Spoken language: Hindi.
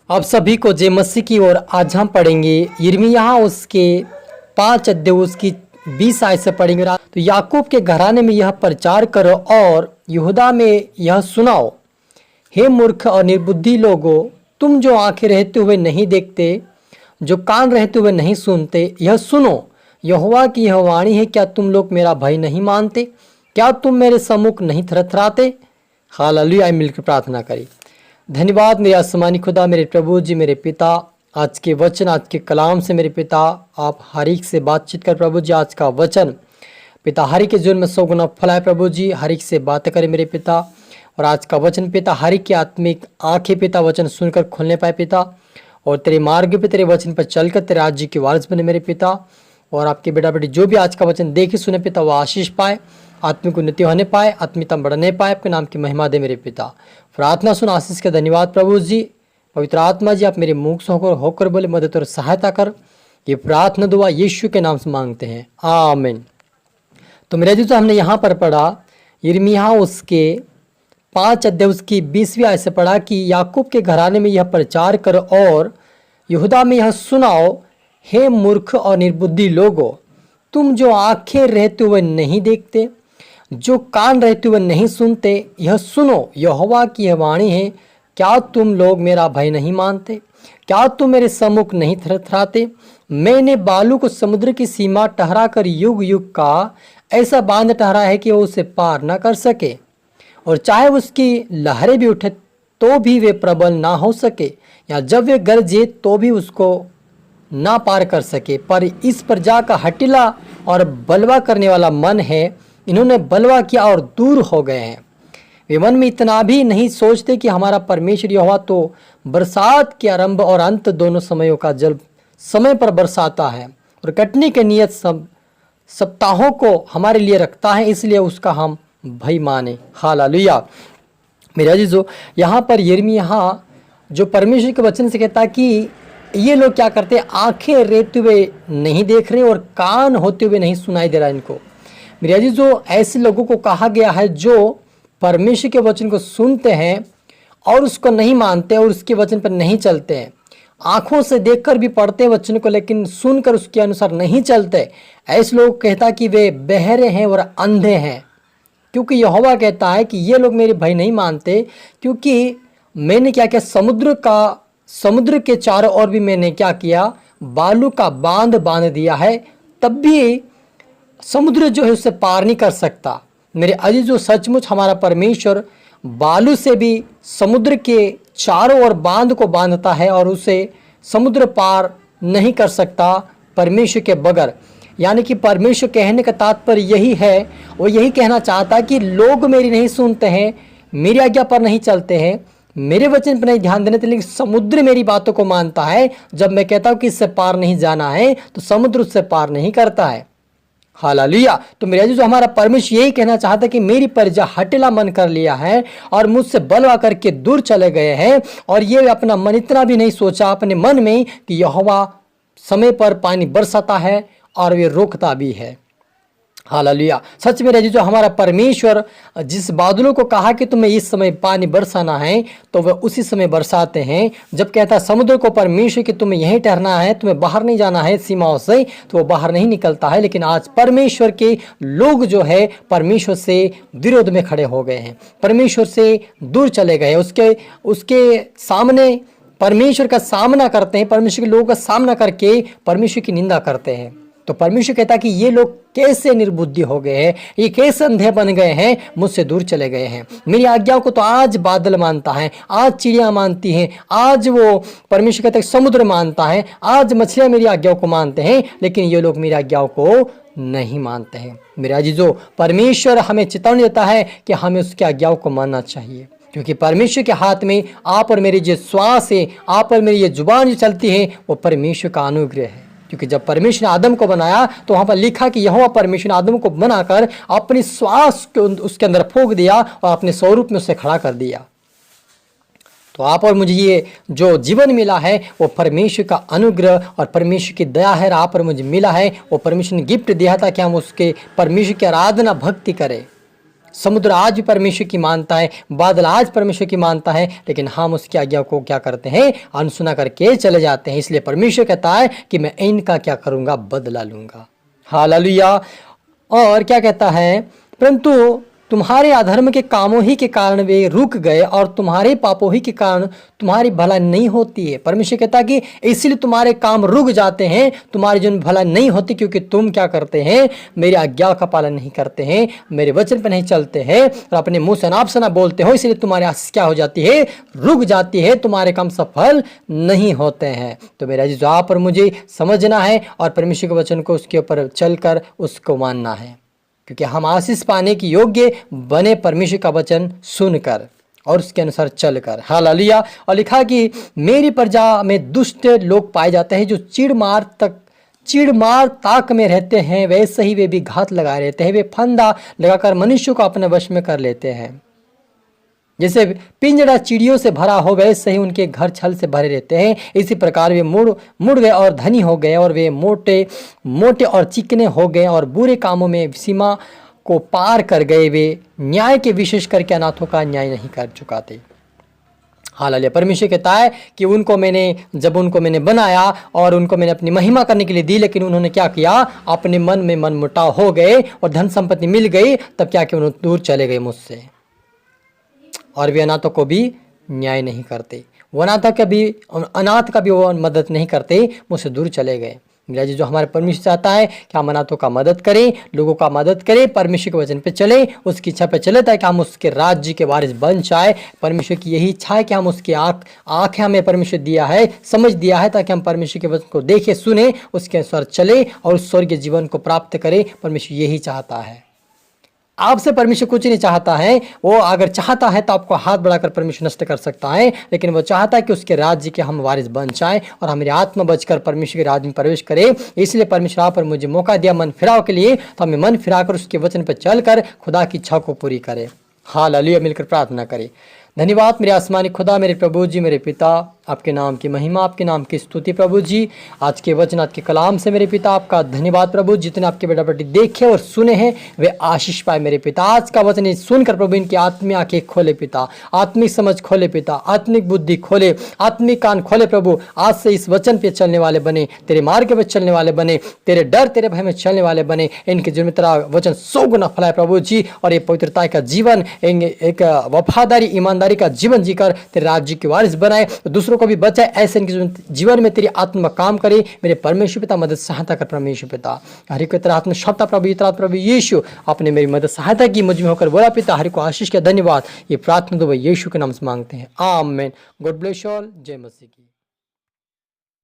आप सभी को जय मसीह की ओर। आज हम पढ़ेंगे यिर्मयाह उसके 5 अध्याय उसकी 20 आयत से पढ़ेंगे। तो याकूब के घराने में यह प्रचार करो और यहूदा में यह सुनाओ, हे मूर्ख और निर्बुद्धि लोगों, तुम जो आंखें रहते हुए नहीं देखते, जो कान रहते हुए नहीं सुनते, यह सुनो, यहोवा की यह वाणी है, क्या तुम लोग मेरा भय नहीं मानते? क्या तुम मेरे सम्मुख नहीं थरथराते? हालेलुया। मिलकर प्रार्थना करें। धन्यवाद मेरे आसमानी खुदा, मेरे प्रभु जी, मेरे पिता, आज के वचन, आज के कलाम से मेरे पिता आप हर एक से बातचीत कर प्रभु जी। आज का वचन पिता हर एक के जीवन में 100 गुना फलाए प्रभु जी। हर एक से बातें करें मेरे पिता, और आज का वचन पिता हर एक की आत्मिक आंखें पिता वचन सुनकर खोलने पाए पिता, और तेरे मार्ग पे तेरे वचन पर चलकर तेरे राज्य की वारिस बने मेरे पिता। और आपके बेटा बेटी जो भी आज का वचन देखे सुने पिता वो आशीष पाए, आत्मिक उन्नति होने पाए, आत्मिकता बढ़ने पाए। आपके नाम की महिमा दे मेरे पिता। प्रार्थना सुन आशीष के धन्यवाद प्रभु जी। पवित्र आत्मा जी आप मेरे मुख से होकर बोले, मदद और सहायता कर। ये प्रार्थना दुआ यीशु के नाम से मांगते हैं, आमीन। तो मेरे जी हमने यहाँ पर पढ़ा यिर्मयाह उसके 5 अध्याय उसकी 20वीं आयत से पढ़ा कि याकूब के घराने में यह प्रचार करो और यहूदा में यह सुनाओ, हे मूर्ख और निर्बुद्धि लोगों, तुम जो आंखें रहते हुए नहीं देखते, जो कान रहते हुए नहीं सुनते, यह सुनो, यहोवा की यह वाणी है, क्या तुम लोग मेरा भय नहीं मानते? क्या तुम मेरे सम्मुख नहीं थरथराते? मैंने बालू को समुद्र की सीमा ठहरा कर युग युग का ऐसा बांध ठहरा है कि वो उसे पार न कर सके, और चाहे उसकी लहरें भी उठे तो भी वे प्रबल ना हो सके, या जब वे गरजे तो भी उसको ना पार कर सके। पर इस प्रजा का हठीला और बलवा करने वाला मन है, इन्होंने बलवा किया और दूर हो गए हैं। वे मन में इतना भी नहीं सोचते कि हमारा परमेश्वर यहोवा तो बरसात के आरंभ और अंत दोनों समयों का जल समय पर बरसाता है, और कटने के नियत सप्ताहों को हमारे लिए रखता है, इसलिए उसका हम भय माने। हालेलुया। मेरे अजीजों, यहाँ पर यिर्मयाह जो परमेश्वर के वचन से कहता है कि ये लोग क्या करते हैं, आंखें रहते हुए नहीं देख रहे और कान होते हुए नहीं सुनाई दे रहा इनको। मेरे अजीजों, ऐसे लोगों को कहा गया है जो परमेश्वर के वचन को सुनते हैं और उसको नहीं मानते और उसके वचन पर नहीं चलते हैं। आंखों से देखकर भी पढ़ते हैं वचन को, लेकिन सुनकर उसके अनुसार नहीं चलते। ऐसे लोग कहता कि वे बहरे हैं और अंधे हैं, क्योंकि यहोवा कहता है कि ये लोग मेरे भय नहीं मानते, क्योंकि मैंने क्या किया, समुद्र के चारों ओर भी मैंने क्या किया, बालू का बांध बांध दिया है, तब भी समुद्र जो है उससे पार नहीं कर सकता। मेरे अजीजों, सचमुच हमारा परमेश्वर बालू से भी समुद्र के चारों ओर बांध को बांधता है और उसे समुद्र पार नहीं कर सकता परमेश्वर के बगैर। यानी कि परमेश्वर कहने का तात्पर्य यही है, वो यही कहना चाहता है कि लोग मेरी नहीं सुनते हैं, मेरी आज्ञा पर नहीं चलते हैं, मेरे वचन पर नहीं ध्यान देने, लेकिन समुद्र मेरी बातों को मानता है। जब मैं कहता हूँ कि इससे पार नहीं जाना है तो समुद्र उससे पार नहीं करता है। हालेलुया। तो मेरे जो हमारा परमेश्वर यही कहना चाहता है कि मेरी प्रजा हठीला मन कर लिया है और मुझसे बलवा करके दूर चले गए हैं, और ये अपना मन इतना भी नहीं सोचा अपने मन में कि यहोवा समय पर पानी बरसाता है और वे रोकता भी है। हालेलुया। सच में रही जो हमारा परमेश्वर जिस बादलों को कहा कि तुम्हें इस समय पानी बरसाना है तो वह उसी समय बरसाते हैं। जब कहता है समुद्र को परमेश्वर कि तुम्हें यहीं ठहरना है, तुम्हें बाहर नहीं जाना है सीमाओं से, तो वो बाहर नहीं निकलता है। लेकिन आज परमेश्वर के लोग जो है परमेश्वर से विरोध में खड़े हो गए हैं, परमेश्वर से दूर चले गए, उसके सामने परमेश्वर का सामना करते हैं, परमेश्वर के लोगों का सामना करके परमेश्वर की निंदा करते हैं। तो परमेश्वर कहता है कि ये लोग कैसे निर्बुद्धि हो गए हैं, ये कैसे अंधे बन गए हैं, मुझसे दूर चले गए हैं। मेरी आज्ञाओं को तो आज बादल मानता है, आज चिड़िया मानती हैं, आज वो परमेश्वर कहता है समुद्र मानता है, आज मछलियां मेरी आज्ञाओं को मानते हैं, लेकिन ये लोग मेरी आज्ञाओं को नहीं मानते हैं। मेरे अजीजों, परमेश्वर हमें चेतावनी देता है कि हमें उसकी आज्ञाओं को मानना चाहिए, क्योंकि परमेश्वर के हाथ में आप और मेरी जो श्वास है, आप और मेरी ये जुबान जो चलती है, वो परमेश्वर का अनुग्रह है। क्योंकि जब परमेश्वर ने आदम को बनाया तो वहां पर लिखा कि यहोवा परमेश्वर ने आदम को बनाकर अपनी श्वास को उसके अंदर फूंक दिया और अपने स्वरूप में उसे खड़ा कर दिया। तो आप और मुझे ये जो जीवन मिला है वो परमेश्वर का अनुग्रह और परमेश्वर की दया है। आप और मुझे मिला है वो परमेश्वर ने गिफ्ट दिया था कि हम उसके परमेश्वर की आराधना भक्ति करें। समुद्र आज भी परमेश्वर की मानता है, बादल आज परमेश्वर की मानता है, लेकिन हम उसकी आज्ञा को क्या करते हैं, अनसुना करके चले जाते हैं। इसलिए परमेश्वर कहता है कि मैं इनका क्या करूंगा, बदला लूंगा। हालेलुया। और क्या कहता है, परंतु तुम्हारे अधर्म के कामों ही के कारण वे रुक गए और तुम्हारे पापों ही के कारण तुम्हारी भलाई नहीं होती है। परमेश्वर कहता है कि इसलिए तुम्हारे काम रुक जाते हैं, तुम्हारी जीवन भलाई नहीं होती, क्योंकि तुम क्या करते हैं, मेरी आज्ञा का पालन नहीं करते हैं, मेरे वचन पर नहीं चलते हैं और अपने मुंह से अनाप शनाप बोलते हो। इसलिए तुम्हारी आशीष क्या हो जाती है, रुक जाती है, तुम्हारे काम सफल नहीं होते हैं। तो मेरा जी आप पर मुझे समझना है और परमेश्वर के वचन को उसके ऊपर चलकर उसको मानना है, क्योंकि हम आशीष पाने की योग्य बने परमेश्वर का वचन सुनकर और उसके अनुसार चलकर। हालेलुया। और लिखा कि मेरी प्रजा में दुष्ट लोग पाए जाते हैं जो चिड़मार ताक में रहते हैं, वैसे ही वे भी घात लगाए रहते हैं। वे फंदा लगाकर मनुष्य को अपने वश में कर लेते हैं। जैसे पिंजड़ा चिड़ियों से भरा हो, वैसे ही उनके घर छल से भरे रहते हैं। इसी प्रकार वे मुड़ गए और धनी हो गए, और वे मोटे और चिकने हो गए और बुरे कामों में सीमा को पार कर गए। वे न्याय के विशेष करके अनाथों का न्याय नहीं कर चुकाते। हालेलुया। परमेश्वर कहता है कि जब उनको मैंने बनाया और उनको मैंने अपनी महिमा करने के लिए दी, लेकिन उन्होंने क्या किया, अपने मन में मनमुटाव हो गए और धन संपत्ति मिल गई, तब क्या किया, उन्होंने दूर चले गए मुझसे। और वे अनाथों को भी न्याय नहीं करते, वो अनाथ का भी वो मदद नहीं करते, मुझसे दूर चले गए। मेरा जी जो हमारे परमेश्वर चाहता है कि हम अनाथों का मदद करें, लोगों का मदद करें, परमेश्वर के वचन पे चले, उसकी इच्छा पे चले, ताकि हम उसके राज्य के वारिस बन जाए। परमेश्वर की यही इच्छा है कि हम उसकी आँखें हमें परमेश्वर दिया है, समझ दिया है, ताकि हम परमेश्वर के वचन को देखें, सुने, उसके अनुसार चले और उस स्वर्गीय जीवन को प्राप्त करें। परमेश्वर यही चाहता है। आपसे परमेश्वर कुछ नहीं चाहता है। वो अगर चाहता है तो आपको हाथ बढ़ाकर परमेश्वर नष्ट कर सकता है, लेकिन वो चाहता है कि उसके राज्य के हम वारिस बन जाएं और हमारी आत्मा बचकर परमेश्वर के राज्य में प्रवेश करे। इसलिए परमेश्वर आप पर मुझे मौका दिया मन फिराव के लिए, तो हमें मन फिराकर उसके वचन पर चलकर खुदा की इच्छा को पूरी करे। हालेलुया। मिलकर प्रार्थना करें। धन्यवाद मेरे आसमानी खुदा, मेरे प्रभु जी, मेरे पिता, आपके नाम की महिमा, आपके नाम की स्तुति प्रभु जी। आज के वचन, आज के कलाम से मेरे पिता आपका धन्यवाद प्रभु। जितने आपके बेटा बेटी देखे और सुने हैं वे आशीष पाए मेरे पिता। आज का वचन सुनकर प्रभु इनकी आत्मीय आंखें खोले पिता, आत्मिक समझ खोले पिता, आत्मिक बुद्धि खोले, आत्मिक कान खोले प्रभु। आज से इस वचन पे चलने वाले बने, तेरे मार्ग पे चलने वाले बने, तेरे डर तेरे भय में चलने वाले बने। इनके जीवन में तेरा वचन 100 गुना फैलाए प्रभु जी, और ये पवित्रता का जीवन, एक वफादारी ईमानदारी का जीवन जीकर तेरे राज्य के वारिस बनाए, दूसरों को भी बचाए। ऐसे इनके जीवन में तेरी आत्मा काम करे मेरे परमेश्वर पिता। मदद सहायता कर परमेश्वर पिता। हरि को तेरा आत्मा शब्द प्रभु, इतना प्रभु यीशु आपने मेरी मदद सहायता की, मुझ में होकर बोला पिता। हरि को आशीष का धन्यवाद। ये प्रार्थना दो यीशु के नाम से मांगते हैं, आमीन। God bless you all. जय मसीह की।